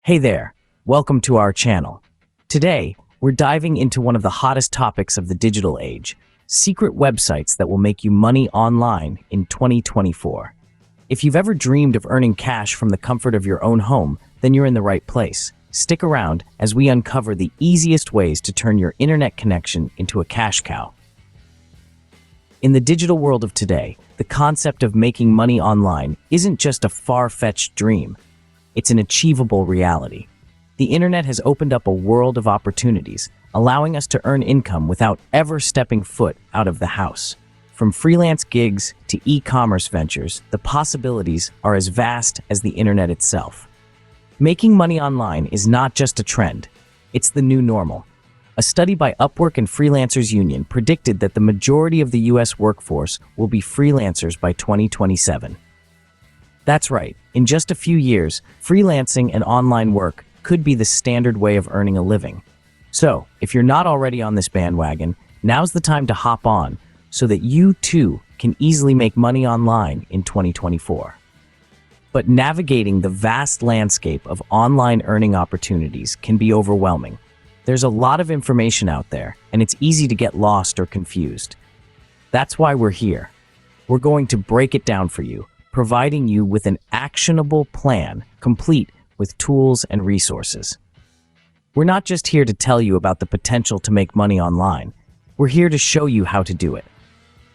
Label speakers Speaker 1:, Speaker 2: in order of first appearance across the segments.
Speaker 1: Hey there, welcome to our channel. Today, we're diving into one of the hottest topics of the digital age, secret websites that will make you money online in 2024. If you've ever dreamed of earning cash from the comfort of your own home, then you're in the right place. Stick around as we uncover the easiest ways to turn your internet connection into a cash cow. In the digital world of today, the concept of making money online isn't just a far-fetched dream. It's an achievable reality. The internet has opened up a world of opportunities, allowing us to earn income without ever stepping foot out of the house. From freelance gigs to e-commerce ventures, the possibilities are as vast as the internet itself. Making money online is not just a trend, it's the new normal. A study by Upwork and Freelancers Union predicted that the majority of the US workforce will be freelancers by 2027. That's right, in just a few years, freelancing and online work could be the standard way of earning a living. So, if you're not already on this bandwagon, now's the time to hop on so that you too can easily make money online in 2024. But navigating the vast landscape of online earning opportunities can be overwhelming. There's a lot of information out there, and it's easy to get lost or confused. That's why we're here. We're going to break it down for you, providing you with an actionable plan complete with tools and resources. We're not just here to tell you about the potential to make money online. We're here to show you how to do it.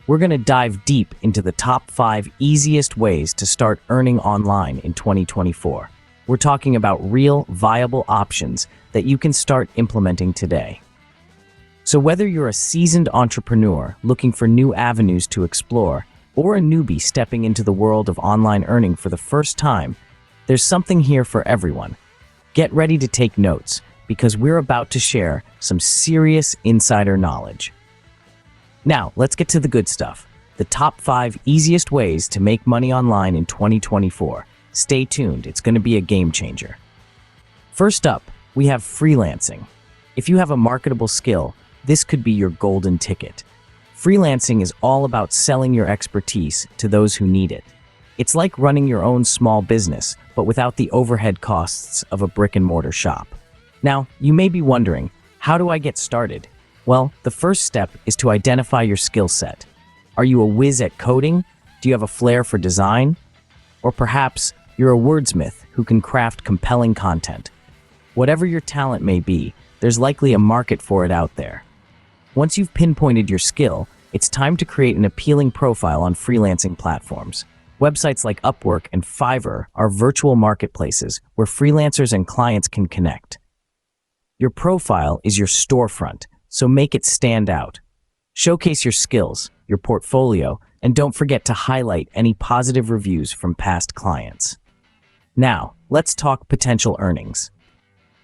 Speaker 1: We're going to dive deep into the top 5 easiest ways to start earning online in 2024. We're talking about real, viable options that you can start implementing today. So whether you're a seasoned entrepreneur looking for new avenues to explore, or a newbie stepping into the world of online earning for the first time, there's something here for everyone. Get ready to take notes, because we're about to share some serious insider knowledge. Now, let's get to the good stuff. The top 5 easiest ways to make money online in 2024. Stay tuned, it's going to be a game changer. First up, we have freelancing. If you have a marketable skill, this could be your golden ticket. Freelancing is all about selling your expertise to those who need it. It's like running your own small business, but without the overhead costs of a brick-and-mortar shop. Now, you may be wondering, how do I get started? Well, the first step is to identify your skill set. Are you a whiz at coding? Do you have a flair for design? Or perhaps you're a wordsmith who can craft compelling content. Whatever your talent may be, there's likely a market for it out there. Once you've pinpointed your skill, it's time to create an appealing profile on freelancing platforms. Websites like Upwork and Fiverr are virtual marketplaces where freelancers and clients can connect. Your profile is your storefront, so make it stand out. Showcase your skills, your portfolio, and don't forget to highlight any positive reviews from past clients. Now, let's talk potential earnings.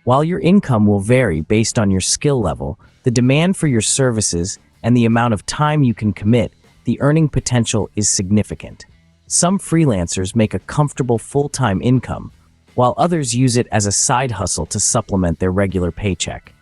Speaker 1: While your income will vary based on your skill level, the demand for your services, and the amount of time you can commit, the earning potential is significant. Some freelancers make a comfortable full-time income, while others use it as a side hustle to supplement their regular paycheck.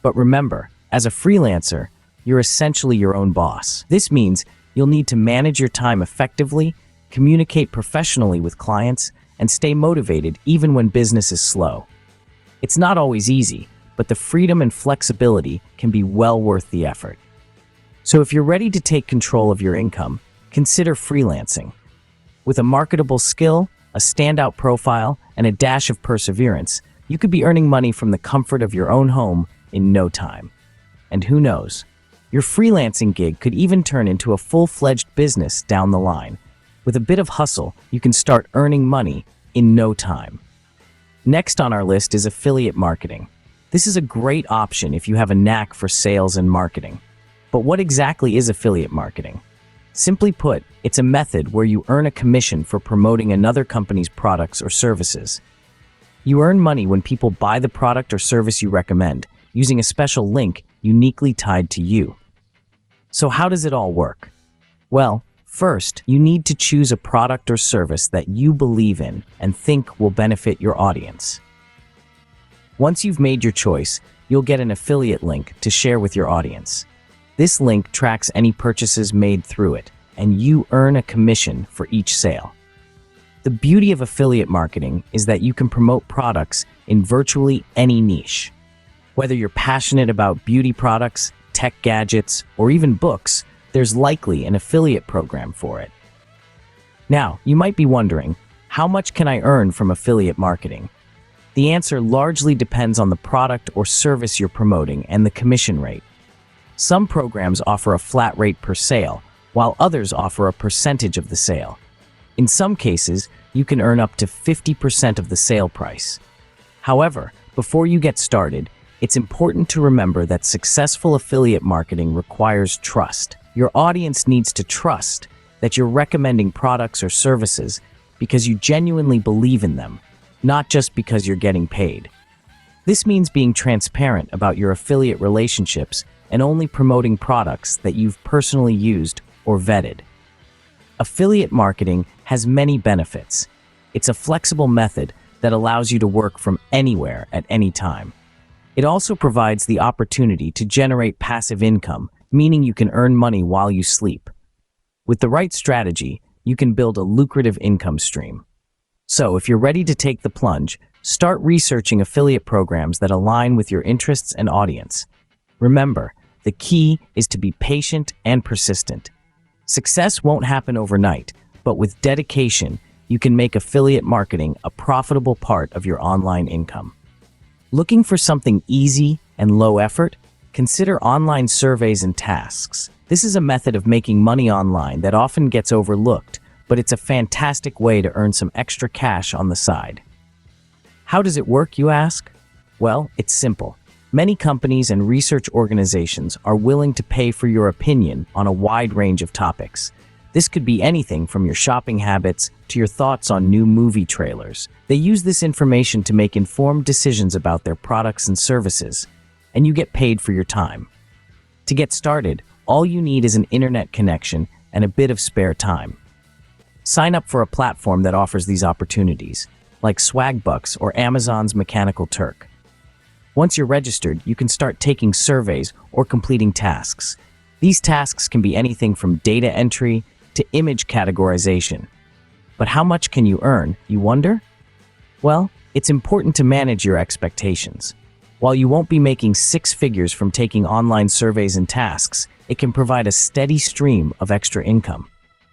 Speaker 1: But remember, as a freelancer, you're essentially your own boss. This means you'll need to manage your time effectively, communicate professionally with clients, and stay motivated even when business is slow. It's not always easy, but the freedom and flexibility can be well worth the effort. So if you're ready to take control of your income, consider freelancing. With a marketable skill, a standout profile, and a dash of perseverance, you could be earning money from the comfort of your own home in no time. And who knows, your freelancing gig could even turn into a full-fledged business down the line. With a bit of hustle, you can start earning money in no time. Next on our list is affiliate marketing. This is a great option if you have a knack for sales and marketing. But what exactly is affiliate marketing? Simply put, it's a method where you earn a commission for promoting another company's products or services. You earn money when people buy the product or service you recommend, using a special link uniquely tied to you. So how does it all work? Well, first, you need to choose a product or service that you believe in and think will benefit your audience. Once you've made your choice, you'll get an affiliate link to share with your audience. This link tracks any purchases made through it, and you earn a commission for each sale. The beauty of affiliate marketing is that you can promote products in virtually any niche. Whether you're passionate about beauty products, tech gadgets, or even books, there's likely an affiliate program for it. Now, you might be wondering, how much can I earn from affiliate marketing? The answer largely depends on the product or service you're promoting and the commission rate. Some programs offer a flat rate per sale, while others offer a percentage of the sale. In some cases, you can earn up to 50% of the sale price. However, before you get started, it's important to remember that successful affiliate marketing requires trust. Your audience needs to trust that you're recommending products or services because you genuinely believe in them, not just because you're getting paid. This means being transparent about your affiliate relationships and only promoting products that you've personally used or vetted. Affiliate marketing has many benefits. It's a flexible method that allows you to work from anywhere at any time. It also provides the opportunity to generate passive income, meaning you can earn money while you sleep. With the right strategy, you can build a lucrative income stream. So, if you're ready to take the plunge, start researching affiliate programs that align with your interests and audience. Remember, the key is to be patient and persistent. Success won't happen overnight, but with dedication, you can make affiliate marketing a profitable part of your online income. Looking for something easy and low effort? Consider online surveys and tasks. This is a method of making money online that often gets overlooked, but it's a fantastic way to earn some extra cash on the side. How does it work, you ask? Well, it's simple. Many companies and research organizations are willing to pay for your opinion on a wide range of topics. This could be anything from your shopping habits to your thoughts on new movie trailers. They use this information to make informed decisions about their products and services, and you get paid for your time. To get started, all you need is an internet connection and a bit of spare time. Sign up for a platform that offers these opportunities, like Swagbucks or Amazon's Mechanical Turk. Once you're registered, you can start taking surveys or completing tasks. These tasks can be anything from data entry to image categorization. But how much can you earn, you wonder? Well, it's important to manage your expectations. While you won't be making six figures from taking online surveys and tasks, it can provide a steady stream of extra income.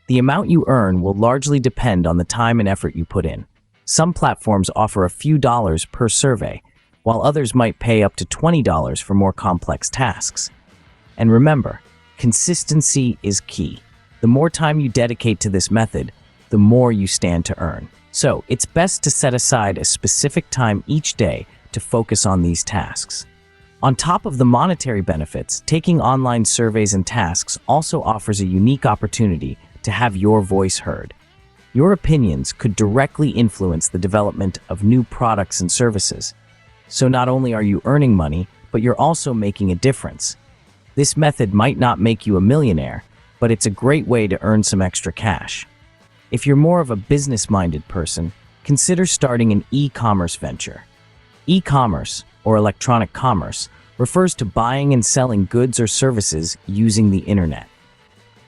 Speaker 1: The amount you earn will largely depend on the time and effort you put in. Some platforms offer a few dollars per survey, while others might pay up to $20 for more complex tasks. And remember, consistency is key. The more time you dedicate to this method, the more you stand to earn. So, it's best to set aside a specific time each day to focus on these tasks. On top of the monetary benefits, taking online surveys and tasks also offers a unique opportunity to have your voice heard. Your opinions could directly influence the development of new products and services. So not only are you earning money, but you're also making a difference. This method might not make you a millionaire, but it's a great way to earn some extra cash. If you're more of a business-minded person, consider starting an e-commerce venture. E-commerce, or electronic commerce, refers to buying and selling goods or services using the internet.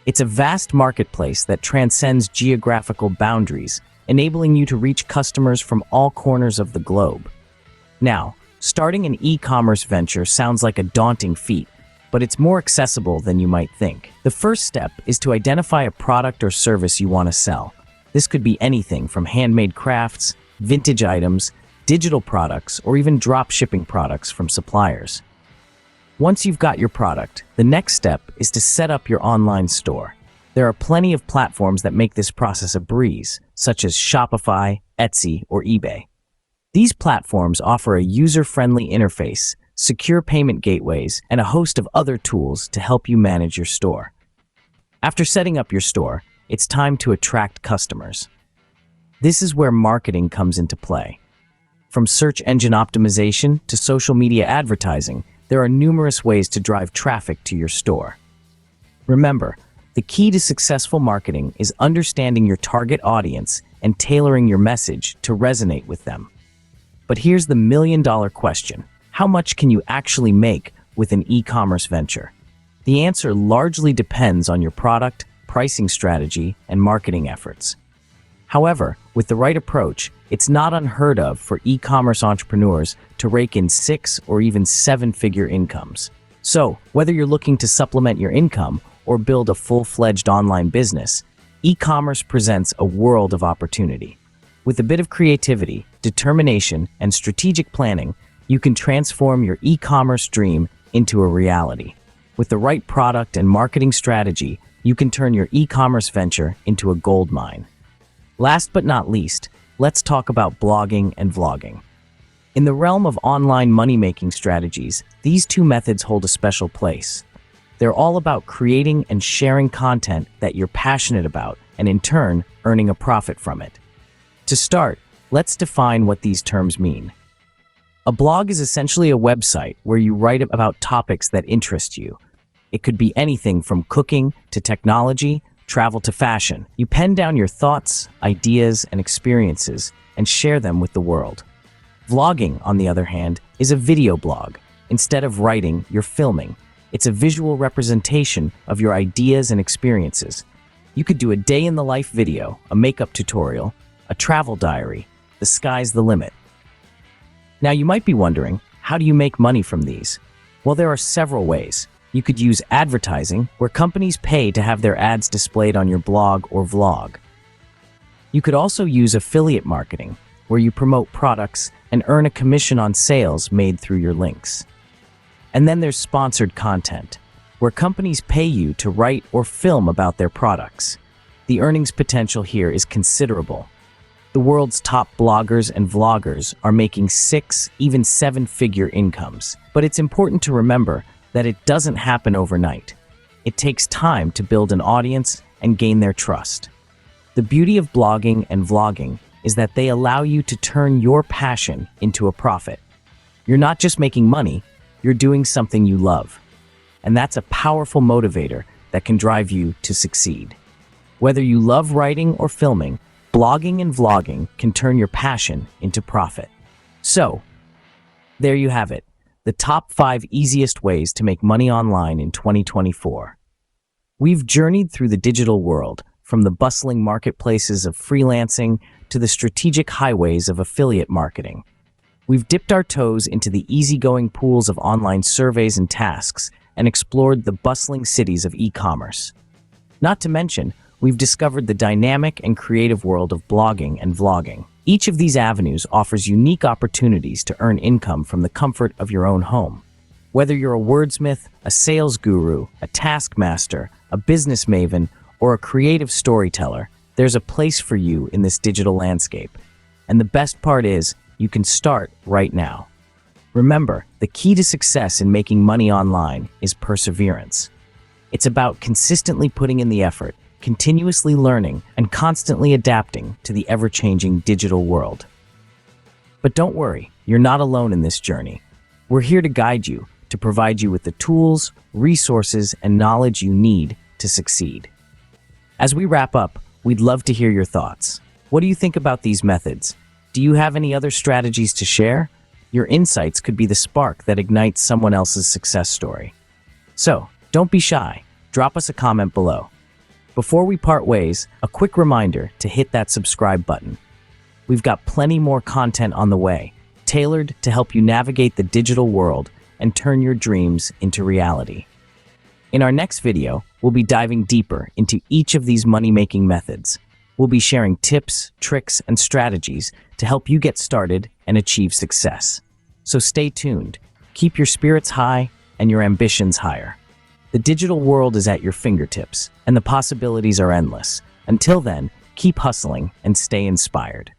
Speaker 1: It's a vast marketplace that transcends geographical boundaries, enabling you to reach customers from all corners of the globe. Now, starting an e-commerce venture sounds like a daunting feat, but it's more accessible than you might think. The first step is to identify a product or service you want to sell. This could be anything from handmade crafts, vintage items, digital products, or even drop shipping products from suppliers. Once you've got your product, the next step is to set up your online store. There are plenty of platforms that make this process a breeze, such as Shopify, Etsy, or eBay. These platforms offer a user-friendly interface, secure payment gateways, and a host of other tools to help you manage your store. After setting up your store, it's time to attract customers. This is where marketing comes into play. From search engine optimization to social media advertising, there are numerous ways to drive traffic to your store. Remember, the key to successful marketing is understanding your target audience and tailoring your message to resonate with them. But here's the million-dollar question. How much can you actually make with an e-commerce venture? The answer largely depends on your product, pricing strategy, and marketing efforts. However, with the right approach, it's not unheard of for e-commerce entrepreneurs to rake in 6 or even 7-figure incomes. So, whether you're looking to supplement your income or build a full-fledged online business, e-commerce presents a world of opportunity. With a bit of creativity, determination, and strategic planning, you can transform your e-commerce dream into a reality. With the right product and marketing strategy, you can turn your e-commerce venture into a gold mine. Last but not least, let's talk about blogging and vlogging. In the realm of online money-making strategies, these two methods hold a special place. They're all about creating and sharing content that you're passionate about and in turn, earning a profit from it. To start, let's define what these terms mean. A blog is essentially a website where you write about topics that interest you. It could be anything from cooking to technology, travel to fashion. You pen down your thoughts, ideas, and experiences and share them with the world. Vlogging, on the other hand, is a video blog. Instead of writing, you're filming. It's a visual representation of your ideas and experiences. You could do a day-in-the-life video, a makeup tutorial, a travel diary. The sky's the limit. Now, you might be wondering, how do you make money from these? Well, there are several ways. You could use advertising, where companies pay to have their ads displayed on your blog or vlog. You could also use affiliate marketing, where you promote products and earn a commission on sales made through your links. And then there's sponsored content, where companies pay you to write or film about their products. The earnings potential here is considerable. The world's top bloggers and vloggers are making 6, even 7-figure incomes. But it's important to remember that it doesn't happen overnight. It takes time to build an audience and gain their trust. The beauty of blogging and vlogging is that they allow you to turn your passion into a profit. You're not just making money, you're doing something you love. And that's a powerful motivator that can drive you to succeed. Whether you love writing or filming, blogging and vlogging can turn your passion into profit. So, there you have it, the top 5 easiest ways to make money online in 2024. We've journeyed through the digital world, from the bustling marketplaces of freelancing to the strategic highways of affiliate marketing. We've dipped our toes into the easygoing pools of online surveys and tasks and explored the bustling cities of e-commerce. Not to mention, we've discovered the dynamic and creative world of blogging and vlogging. Each of these avenues offers unique opportunities to earn income from the comfort of your own home. Whether you're a wordsmith, a sales guru, a taskmaster, a business maven, or a creative storyteller, there's a place for you in this digital landscape. And the best part is, you can start right now. Remember, the key to success in making money online is perseverance. It's about consistently putting in the effort, continuously learning, and constantly adapting to the ever-changing digital world. But don't worry, you're not alone in this journey. We're here to guide you, to provide you with the tools, resources, and knowledge you need to succeed. As we wrap up, we'd love to hear your thoughts. What do you think about these methods? Do you have any other strategies to share? Your insights could be the spark that ignites someone else's success story. So, don't be shy. Drop us a comment below. Before we part ways, a quick reminder to hit that subscribe button. We've got plenty more content on the way, tailored to help you navigate the digital world and turn your dreams into reality. In our next video, we'll be diving deeper into each of these money-making methods. We'll be sharing tips, tricks, and strategies to help you get started and achieve success. So stay tuned, keep your spirits high and your ambitions higher. The digital world is at your fingertips, and the possibilities are endless. Until then, keep hustling and stay inspired.